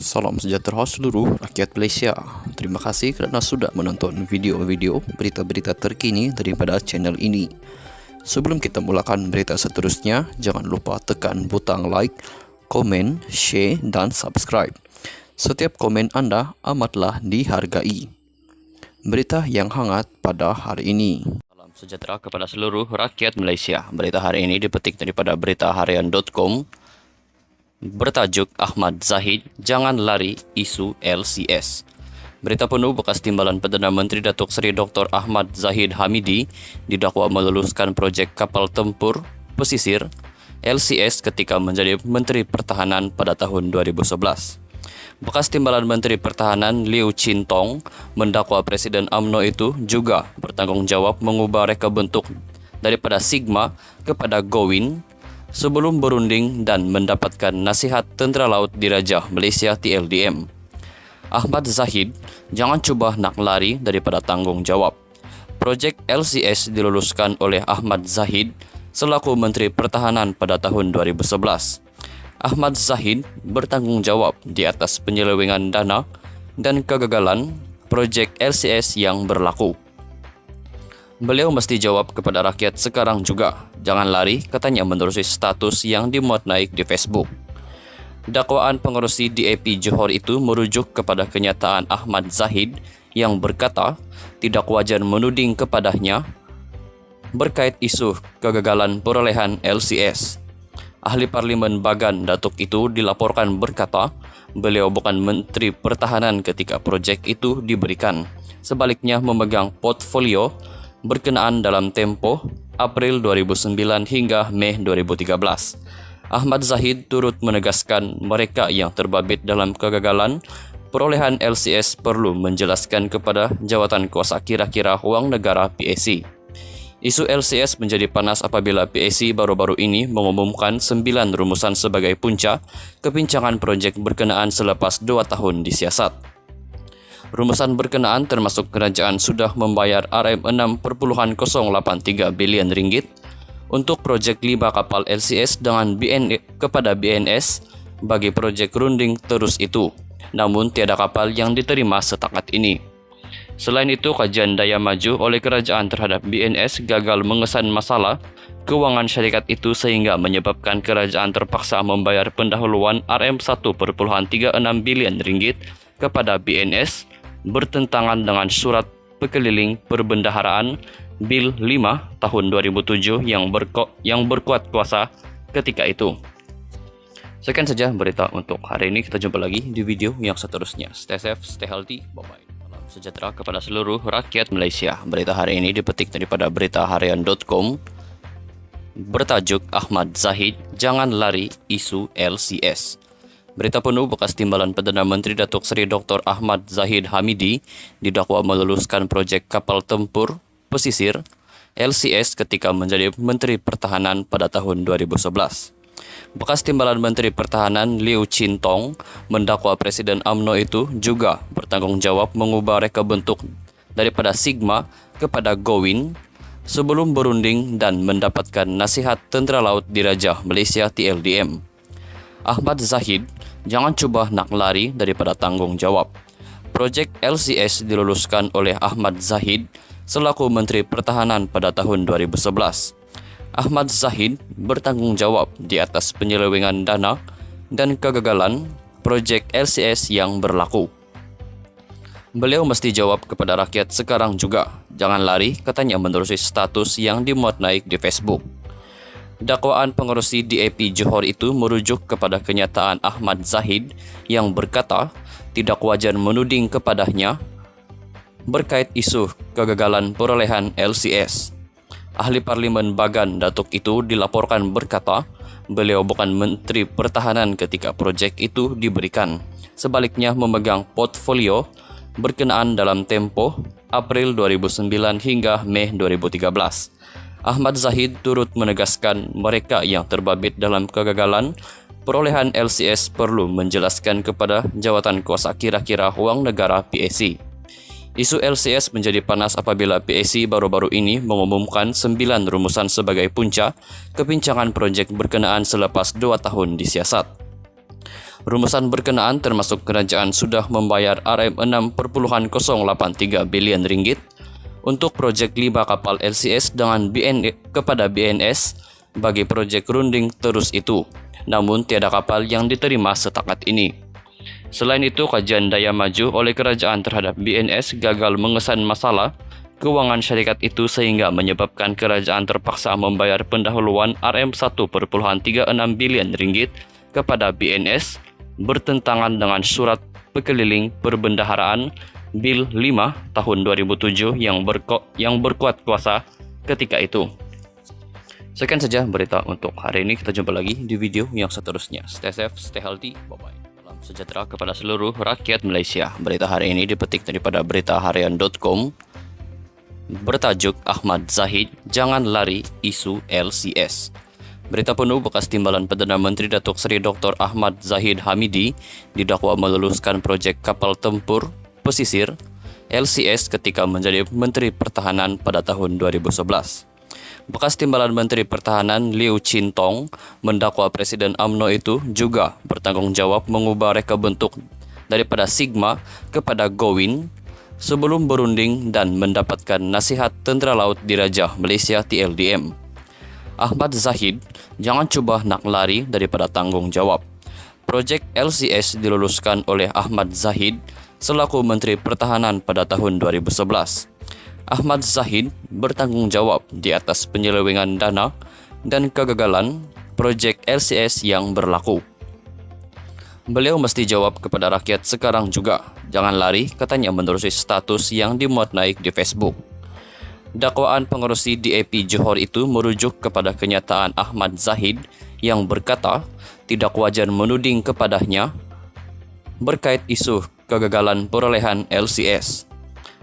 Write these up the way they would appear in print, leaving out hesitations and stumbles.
Salam sejahtera seluruh rakyat Malaysia. Terima kasih kerana sudah menonton video-video berita-berita terkini daripada channel ini. Sebelum kita mulakan berita seterusnya, jangan lupa tekan butang like, komen, share dan subscribe. Setiap komen anda amatlah dihargai. Berita yang hangat pada hari ini. Salam sejahtera kepada seluruh rakyat Malaysia. Berita hari ini dipetik daripada beritaharian.com. Bertajuk Ahmad Zahid, jangan lari isu LCS. Berita penuh bekas timbalan Perdana Menteri Datuk Seri Dr. Ahmad Zahid Hamidi didakwa meluluskan projek kapal tempur pesisir LCS ketika menjadi Menteri Pertahanan pada tahun 2011. Bekas timbalan Menteri Pertahanan Liu Chin Tong mendakwa Presiden UMNO itu juga bertanggungjawab mengubah reka bentuk daripada Sigma kepada Gowin sebelum berunding dan mendapatkan nasihat Tentera Laut Dirajah Malaysia TLDM. Ahmad Zahid, jangan cuba nak lari daripada tanggungjawab. Projek LCS diluluskan oleh Ahmad Zahid selaku Menteri Pertahanan pada tahun 2011. Ahmad Zahid bertanggungjawab di atas penyelewengan dana dan kegagalan projek LCS yang berlaku. Beliau mesti jawab kepada rakyat sekarang juga. Jangan lari, katanya menerusi status yang dimuat naik di Facebook. Dakwaan pengerusi DAP Johor itu merujuk kepada kenyataan Ahmad Zahid yang berkata tidak wajar menuding kepadanya berkait isu kegagalan perolehan LCS. Ahli Parlimen Bagan Datuk itu dilaporkan berkata beliau bukan Menteri Pertahanan ketika projek itu diberikan. Sebaliknya memegang portfolio berkenaan dalam tempoh April 2009 hingga Mei 2013. Ahmad Zahid turut menegaskan mereka yang terbabit dalam kegagalan perolehan LCS perlu menjelaskan kepada jawatan kuasa kira-kira wang negara PAC. Isu LCS menjadi panas apabila PAC baru-baru ini mengumumkan 9 rumusan sebagai punca kepincangan projek berkenaan selepas 2 tahun disiasat. Rumusan berkenaan termasuk kerajaan sudah membayar RM6.083 bilion ringgit untuk projek 5 kapal LCS dengan kepada BNS bagi projek runding terus itu. Namun tiada kapal yang diterima setakat ini. Selain itu, kajian daya maju oleh kerajaan terhadap BNS gagal mengesan masalah kewangan syarikat itu sehingga menyebabkan kerajaan terpaksa membayar pendahuluan RM1.36 bilion ringgit kepada BNS bertentangan dengan surat pekeliling perbendaharaan Bil 5 tahun 2007 yang berkuat kuasa ketika itu. Sekian saja berita untuk hari ini. Kita jumpa lagi di video yang seterusnya. Stay safe, stay healthy. Bye-bye. Salam sejahtera kepada seluruh rakyat Malaysia. Berita hari ini dipetik daripada beritaharian.com. Bertajuk Ahmad Zahid, jangan lari isu LCS. Berita penuh bekas timbalan Perdana Menteri Datuk Seri Dr. Ahmad Zahid Hamidi didakwa meluluskan projek kapal tempur pesisir LCS ketika menjadi Menteri Pertahanan pada tahun 2011. Bekas timbalan Menteri Pertahanan Liu Chin Tong mendakwa Presiden UMNO itu juga bertanggungjawab mengubah reka bentuk daripada Sigma kepada Gowin sebelum berunding dan mendapatkan nasihat Tentera Laut Dirajah Malaysia TLDM. Ahmad Zahid, jangan cuba nak lari daripada tanggungjawab. Projek LCS diluluskan oleh Ahmad Zahid selaku Menteri Pertahanan pada tahun 2011. Ahmad Zahid bertanggungjawab di atas penyelewengan dana dan kegagalan projek LCS yang berlaku. Beliau mesti jawab kepada rakyat sekarang juga. Jangan lari, katanya menerusi status yang dimuat naik di Facebook. Dakwaan pengerusi DAP Johor itu merujuk kepada kenyataan Ahmad Zahid yang berkata tidak wajar menuding kepadanya berkait isu kegagalan perolehan LCS. Ahli Parlimen Bagan Datuk itu dilaporkan berkata beliau bukan Menteri Pertahanan ketika projek itu diberikan. Sebaliknya memegang portfolio berkenaan dalam tempoh April 2009 hingga Mei 2013. Ahmad Zahid turut menegaskan mereka yang terbabit dalam kegagalan perolehan LCS perlu menjelaskan kepada jawatan kuasa kira-kira wang negara PAC. Isu LCS menjadi panas apabila PAC baru-baru ini mengumumkan 9 rumusan sebagai punca kepincangan projek berkenaan selepas 2 tahun disiasat. Rumusan berkenaan termasuk kerajaan sudah membayar Rm6,083 bilion ringgit untuk proyek 5 kapal LCS kepada BNS bagi proyek runding terus itu, namun tiada kapal yang diterima setakat ini. Selain itu, kajian daya maju oleh kerajaan terhadap BNS gagal mengesan masalah keuangan syarikat itu sehingga menyebabkan kerajaan terpaksa membayar pendahuluan Rm1,36 bilion ringgit kepada BNS bertentangan dengan surat pekeliling perbendaharaan Bil 5 tahun 2007 yang berkuat kuasa ketika itu. Sekian saja berita untuk hari ini. Kita jumpa lagi di video yang seterusnya. Stay safe, stay healthy, bye-bye. Salam sejahtera kepada seluruh rakyat Malaysia. Berita hari ini dipetik daripada beritaharian.com. Bertajuk Ahmad Zahid, jangan lari isu LCS. Berita penuh bekas timbalan Perdana Menteri Datuk Seri Dr. Ahmad Zahid Hamidi didakwa meluluskan projek kapal tempur pesisir LCS ketika menjadi Menteri Pertahanan pada tahun 2011. Bekas timbalan Menteri Pertahanan Liu Chin Tong mendakwa Presiden UMNO itu juga bertanggungjawab mengubah reka bentuk daripada Sigma kepada Gowin sebelum berunding dan mendapatkan nasihat Tentera Laut Dirajah Malaysia TLDM. Ahmad Zahid, jangan cuba nak lari daripada tanggungjawab. Projek LCS diluluskan oleh Ahmad Zahid selaku Menteri Pertahanan pada tahun 2011. Ahmad Zahid bertanggungjawab di atas penyelewengan dana dan kegagalan projek LCS yang berlaku. Beliau mesti jawab kepada rakyat sekarang juga. Jangan lari, katanya menerusi status yang dimuat naik di Facebook. Dakwaan pengerusi DAP Johor itu merujuk kepada kenyataan Ahmad Zahid yang berkata tidak wajar menuding kepadanya berkait isu kegagalan perolehan LCS.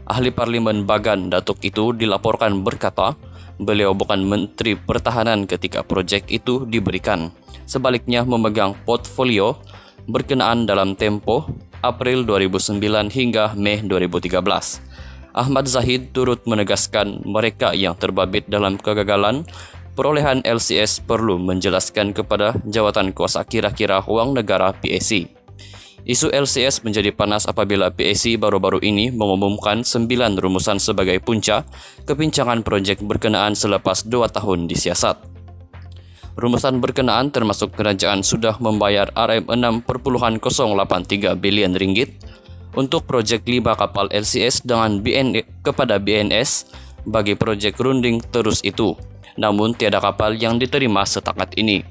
Ahli Parlimen Bagan Datuk itu dilaporkan berkata beliau bukan Menteri Pertahanan ketika projek itu diberikan. Sebaliknya memegang portfolio berkenaan dalam tempoh April 2009 hingga Mei 2013. Ahmad Zahid turut menegaskan mereka yang terbabit dalam kegagalan perolehan LCS perlu menjelaskan kepada jawatan kuasa kira-kira wang negara PAC. Isu LCS menjadi panas apabila PAC baru-baru ini mengumumkan 9 rumusan sebagai punca kepincangan projek berkenaan selepas 2 tahun disiasat. Rumusan berkenaan termasuk kerajaan sudah membayar Rm6,083 bilion ringgit untuk proyek 5 kapal LCS kepada BNS bagi proyek runding terus itu, namun tiada kapal yang diterima setakat ini.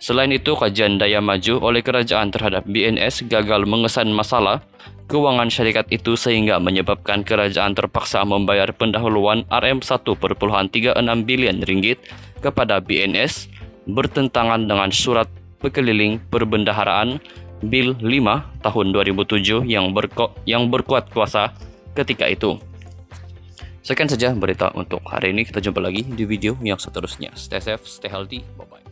Selain itu, kajian daya maju oleh kerajaan terhadap BNS gagal mengesan masalah keuangan syarikat itu sehingga menyebabkan kerajaan terpaksa membayar pendahuluan Rm1,36 bilion ringgit kepada BNS bertentangan dengan surat pekeliling perbendaharaan Bil 5 tahun 2007 yang berkuat kuasa ketika itu. Sekian saja berita untuk hari ini. Kita jumpa lagi di video yang seterusnya. Stay safe, stay healthy, bye-bye.